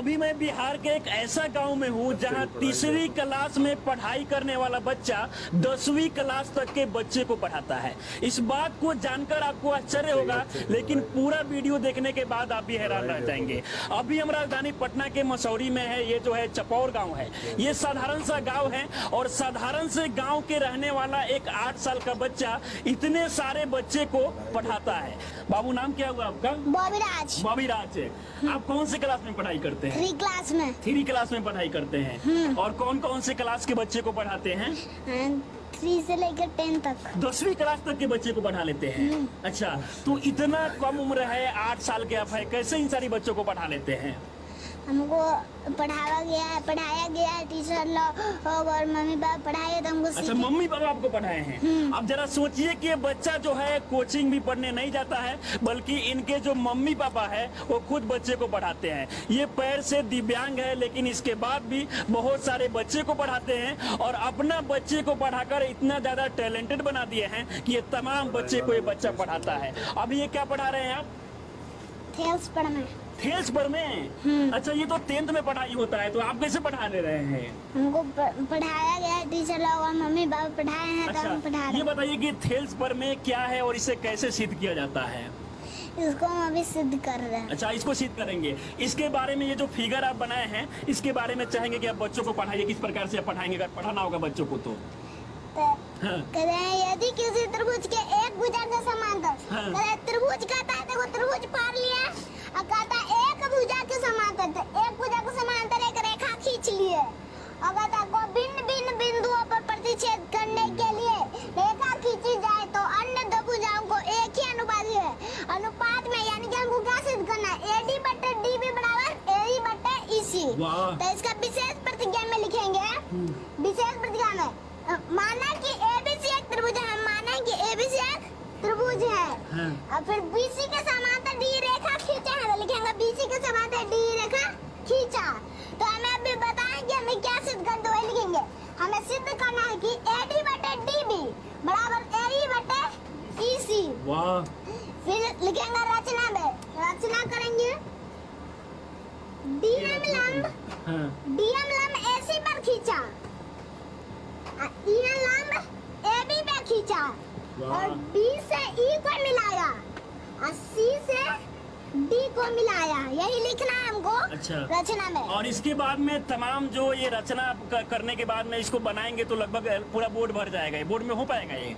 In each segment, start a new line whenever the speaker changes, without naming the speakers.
अभी मैं बिहार के एक ऐसा गांव में हूं जहां तीसरी क्लास में पढ़ाई करने वाला बच्चा 10वीं क्लास तक के बच्चे को पढ़ाता है। इस बात को जानकर आपको आश्चर्य होगा, लेकिन पूरा वीडियो देखने के बाद आप भी हैरान रह जाएंगे। अभी हम राजधानी पटना के मसौरी में है। ये जो है चपौर गांव है। ये साधारण सा गांव है और साधारण से गांव के रहने वाला एक 8 साल का बच्चा इतने सारे बच्चे को पढ़ाता है। बाबू नाम क्या हुआ आपका?
बॉबीराज।
बॉबीराज है। आप कौन से क्लास में पढ़ाई करते हैं?
3 क्लास में।
3 क्लास में पढ़ाई करते हैं। और कौन कौन से क्लास के बच्चे को पढ़ाते हैं?
3 से लेकर 10 तक।
10वीं क्लास तक के बच्चे को पढ़ा लेते हैं। अच्छा, तो इतना कम उम्र है, 8 साल के आप है, कैसे इन सारी बच्चों को पढ़ा लेते हैं?
हमको पढ़ाया गया है टीचर लोग और मम्मी पापा पढ़ाए तो हमको।
अच्छा, मम्मी पापा आपको पढ़ाए हैं। अब जरा सोचिए कि ये बच्चा जो है कोचिंग भी पढ़ने नहीं जाता है, बल्कि इनके जो मम्मी पापा है वो खुद बच्चे को पढ़ाते हैं। ये पैर से दिव्यांग है, लेकिन इसके बाद भी बहुत सारे बच्चे को पढ़ाते हैं और अपना बच्चे को पढ़ाकर इतना ज्यादा टैलेंटेड बना दिए हैं कि ये तमाम बच्चे को ये बच्चा पढ़ाता है। अभी ये क्या पढ़ा रहे हैं आप?
थेल्स पढ़ना।
थेल्स पर में? अच्छा, ये तो 10th में पढ़ाई होता है, तो आप कैसे पढ़ा ले रहे हैं?
हमको पढ़ाया गया है टीचर लोग और मम्मी पापा पढ़ाए हैं।
अच्छा,
तो हम पढ़ा रहे
ये बताइए कि थेल्स पर में क्या है और इसे कैसे सिद्ध किया जाता है?
इसको हम अभी सिद्ध कर रहे हैं।
अच्छा, इसको सिद्ध करेंगे। इसके बारे में ये जो फिगर आप बनाए हैं, इसके बारे में चाहेंगे कि आप बच्चों को पढ़ाइए। किस प्रकार से आप पढ़ाएंगे अगर पढ़ाना होगा बच्चों को तो? हाँ।
यदि किसी त्रिभुज के एक भुजा के समांतर।
हाँ।
त्रिभुज कहता है, देखो त्रिभुज पार लिया और कहता है एक भुजा के समांतर, तो एक भुजा के समांतर एक रेखा खींच लिए और कहता है भिन्न भिन्न बिंदुओं पर प्रतिच्छेद करने के लिए रेखा खींची जाए तो अन्य 2 भुजाओं को एक ही अनुपात में, यानी कि हमको क्या सिद्ध करना है? AD बटे DB बराबर AE बटे EC। तो इसका विशेष प्रतिज्ञा में लिखेंगे। विशेष प्रतिज्ञा में माना कि ABC एक त्रिभुज है। हम माना कि ABC एक त्रिभुज है। और फिर BC के समांतर D रेखा खींचा है, तो लिखेंगे BC के समांतर D रेखा खींचा। तो हमें अभी बताएं कि हमें क्या सिद्ध करना है, वही लिखेंगे। हमें सिद्ध करना है कि AD बटे DB बराबर AE बटे EC।
वाह।
फिर लिखेंगे रचना में, रचना करेंगे। DM लंब AC पर खींचा, EN लंब AB पे खींचा और B से E को मिलाया और C से D को मिलाया। यही लिखना है हमको।
अच्छा।
रचना में।
और इसके बाद में तमाम जो ये रचना करने के बाद में इसको बनाएंगे तो लगभग पूरा बोर्ड भर जाएगा। ये बोर्ड में हो पाएगा? ये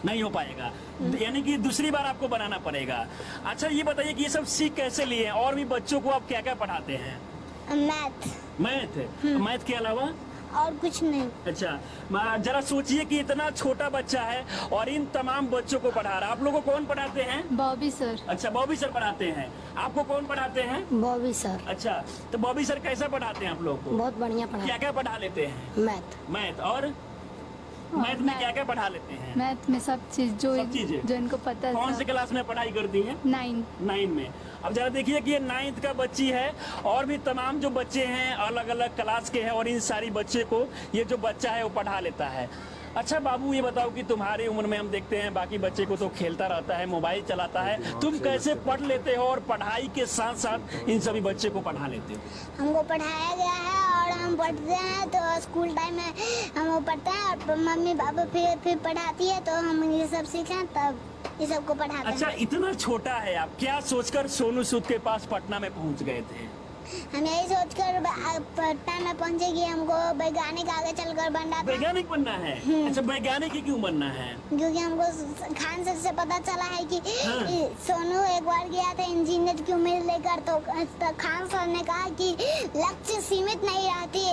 नहीं हो पाएगा, यानी कि दूसरी बार आपको बनाना पड़ेगा। अच्छा, ये बताइए कि ये सब सीख कैसे लिए हैं और भी बच्चों को आप क्या क्या पढ़ाते हैं? मैथ के अलावा
और कुछ नहीं।
अच्छा, जरा सोचिए कि इतना छोटा बच्चा है और इन तमाम बच्चों को पढ़ा रहा है। आप लोगों को कौन पढ़ाते हैं?
बॉबी सर।
अच्छा, बॉबी सर पढ़ाते हैं। आपको कौन पढ़ाते हैं?
बॉबी सर।
अच्छा, तो बॉबी सर कैसा पढ़ाते हैं आप लोग को?
बहुत बढ़िया पढ़ा।
क्या क्या पढ़ा लेते हैं?
मैथ
और मैथ में क्या क्या पढ़ा लेते हैं?
मैथ में सब चीज जो इनको पता है।
कौन से क्लास में पढ़ाई करती हैं?
9
में। अब जरा देखिए कि ये 9th का बच्ची है और भी तमाम जो बच्चे हैं अलग अलग क्लास के हैं और इन सारी बच्चे को ये जो बच्चा है वो पढ़ा लेता है। अच्छा बाबू, ये बताओ कि तुम्हारी उम्र में हम देखते हैं बाकी बच्चे को तो खेलता रहता है, मोबाइल चलाता है, तुम कैसे पढ़ लेते हो और पढ़ाई के साथ साथ इन सभी बच्चे को पढ़ा लेते हो?
हमको पढ़ाया गया है और हम पढ़ते हैं, तो स्कूल टाइम में हम वो पढ़ते हैं और मम्मी पापा फिर पढ़ाती है, तो हम ये सब सीखें तब ये सबको पढ़ाते हैं।
अच्छा, इतना छोटा है आप, क्या सोचकर सोनू सूद के पास पटना में पहुंच गए थे?
हम यही सोचकर पटना में पहुंचे कि हमको वैज्ञानिक आगे चलकर बनना था।
वैज्ञानिक बनना है? अच्छा, वैज्ञानिक ही क्यों बनना है?
क्योंकि हमको खान सर से पता चला है कि सोनू एक बार गया था इंजीनियर की उम्मीद लेकर, तो खान सर ने कहा कि लक्ष्य सीमित नहीं रहती,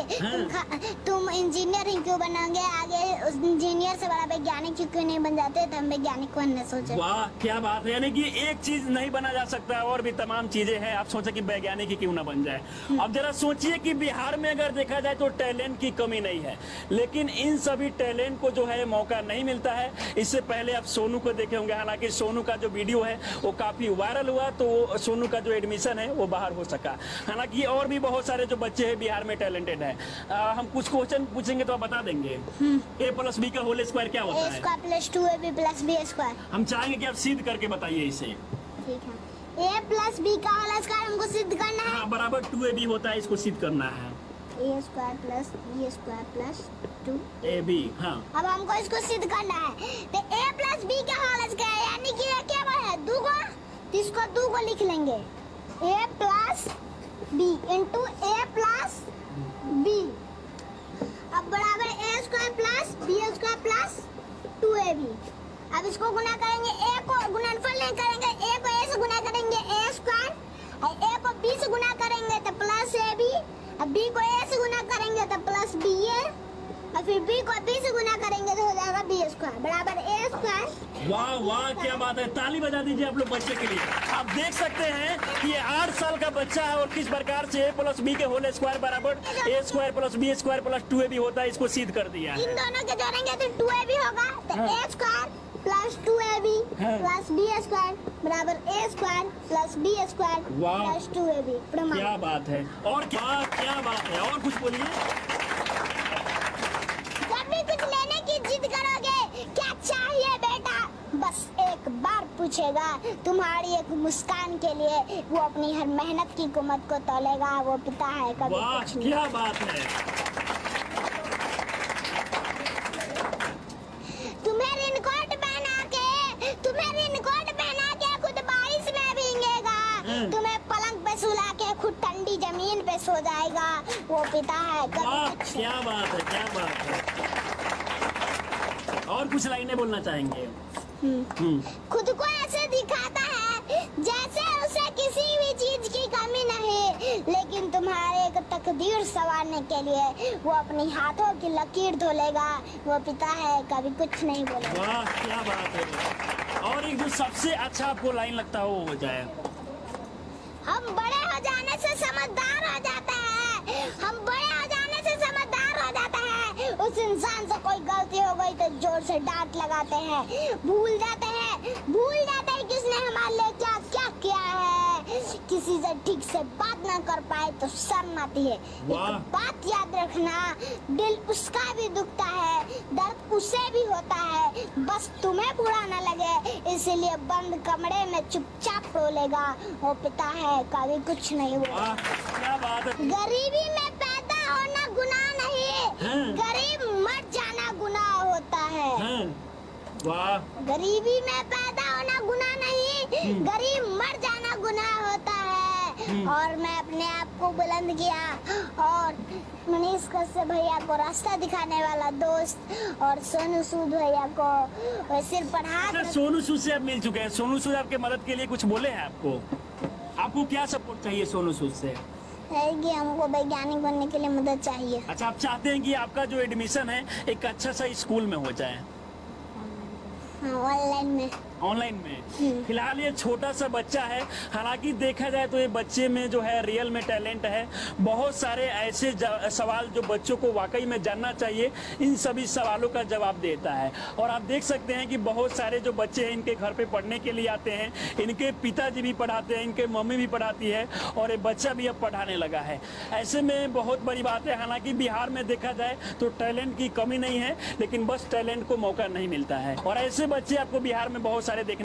तुम इंजीनियर ही क्यों बनोगे, आगे उस इंजीनियर से बड़ा वैज्ञानिक क्यों नहीं बन जाते, तो हम वैज्ञानिक बनने सोचे।
वाह, क्या बात है। यानी कि एक चीज नहीं बना जा सकता और भी तमाम चीजें हैं, आप सोचे कि वैज्ञानिक ही क्यों ना बन जाए। अब जरा सोचिए कि बिहार में अगर देखा जाए तो टैलेंट की कमी नहीं है, लेकिन इन सभी टैलेंट को जो है मौका नहीं मिलता है। इससे पहले आप सोनू को देखे होंगे, हालांकि सोनू का जो वीडियो है वो काफी वायरल हुआ, तो सोनू का जो एडमिशन है वो बाहर हो सका। हालांकि और भी बहुत सारे जो बच्चे हैं बिहार में टैलेंटेड है। हम कुछ क्वेश्चन पूछेंगे तो आप बता देंगे। A+B का होल स्क्वायर क्या होता है?
A² + 2AB + B²।
हम चाहेंगे कि आप सिद्ध करके बताइए इसे।
ठीक है। ए प्लस बी का होल स्क्वायर हमको सिद्ध करना है।
हाँ बराबर 2ab होता है, इसको सिद्ध करना है।
A square plus b square plus
2ab। हाँ
अब हमको इसको सिद्ध करना है। तो ए प्लस बी का होल स्क्वायर यानी कि ये क्या है, दुगो, तो इसको दुगो लिख लेंगे, a plus b into a plus b. अब बराबर a square plus b square plus 2ab। अब इसको गुना करेंगे, ए को गुणनफल नहीं करेंगे, ए को ए से गुना करेंगे ए स्क्वायर, और ए को बी से गुना करेंगे तो प्लस ए बी, अब बी को ए से गुना करेंगे तो प्लस बी ए, और फिर बी को बी से गुना करेंगे तो हो जाएगा बी स्क्वायर बराबर ए स्क्वायर।
वाह वाह क्या बात है, ताली बजा दीजिए आप लोग बच्चे के लिए। आप देख सकते हैं कि ये 8 साल का बच्चा है और किस प्रकार से a प्लस बी के होल स्क्वायर बराबर a square plus b square plus 2ab होता है, इसको सिद्ध कर दिया
इन
है।
दोनों के जोड़ेंगे तो 2ab होगा, तो
हाँ।
ए स्क्वायर प्लस 2ab
हाँ।
प्लस बी स्क्वायर बराबर a square plus b square
वाह।
प्लस 2ab प्रमाण।
क्या बात है, और क्या बात है, और कुछ बोलिए।
जब भी कुछ लेने की जिद करोगे, क्या चाहिए बेटा, बस एक बार पूछेगा, तुम्हारी एक मुस्कान के लिए वो अपनी हर मेहनत की कीमत को तोलेगा, वो पिता है कभी
वाह
कुछ नहीं।
क्या बात है।
तुम्हें रेनकोट पहना के खुद बारिश में भीगेगा, तुम्हें पलंग पे सुला के खुद ठंडी जमीन पे सो जाएगा, वो पिता है कभी
वाह
कुछ
क्या बात है, क्या बात है। और कुछ लाइनें बोलना चाहेंगे।
खुद को ऐसे दिखाता है जैसे उसे किसी भी चीज की कमी नहीं, लेकिन तुम्हारे एक तकदीर संवारने के लिए वो अपनी हाथों की लकीर धोलेगा, वो पिता है कभी कुछ नहीं बोलेगा।
वाह क्या बात है। और एक जो सबसे अच्छा आपको लाइन लगता हो वो हो जाए।
हम बड़े हो जाने से समझदार हो जाते हैं, हम बड़े हो जाने से समझदार हो जाते हैं, उस इंसान से कोई गलती हो गई तो जोर से डांट लगाते हैं, भूल जाते हैं कि उसने हमारे लिए क्या क्या किया है, किसी से ठीक से बात ना कर पाए तो शर्म आती है।
वाह।
एक बात याद रखना, दिल उसका भी दुखता है, दर्द उसे भी होता है, बस तुम्हें बुरा ना लगे इसीलिए बंद कमरे में चुपचाप रोलेगा, वो पिता है कभी कुछ नहीं हुआ।
वाह क्या बात है।
गरीबी में पैदा होना गुनाह नहीं,
हाँ।
गरीब मर जाना गुनाह होता है।
हाँ, वाह
गरीबी में पैदा होना गुनाह नहीं, गरीब मर जाना गुनाह होता है। और मैं अपने आप को बुलंद किया और मनीष कश्यप भैया को रास्ता दिखाने वाला दोस्त और सोनू सूद भैया को सिर पर हाथ
अच्छा, सोनू सूद से आप मिल चुके हैं, सोनू सूद आपके मदद के लिए कुछ बोले हैं आपको क्या सपोर्ट चाहिए सोनू सूद से?
है कि हमको वैज्ञानिक बनने के लिए मदद चाहिए।
अच्छा, आप चाहते हैं कि आपका जो एडमिशन है एक अच्छा सा स्कूल में हो जाए,
हाँ, ऑनलाइन में।
ऑनलाइन में। फिलहाल ये छोटा सा बच्चा है, हालांकि देखा जाए तो ये बच्चे में जो है रियल में टैलेंट है। बहुत सारे ऐसे सवाल जो बच्चों को वाकई में जानना चाहिए, इन सभी सवालों का जवाब देता है। और आप देख सकते हैं कि बहुत सारे जो बच्चे हैं इनके घर पे पढ़ने के लिए आते हैं, इनके पिताजी भी पढ़ाते हैं, इनके मम्मी भी पढ़ाती है और ये बच्चा भी अब पढ़ाने लगा है। ऐसे में बहुत बड़ी बात है। हालांकि बिहार में देखा जाए तो टैलेंट की कमी नहीं है, लेकिन बस टैलेंट को मौका नहीं मिलता है और ऐसे बच्चे आपको बिहार में बहुत सारे देखने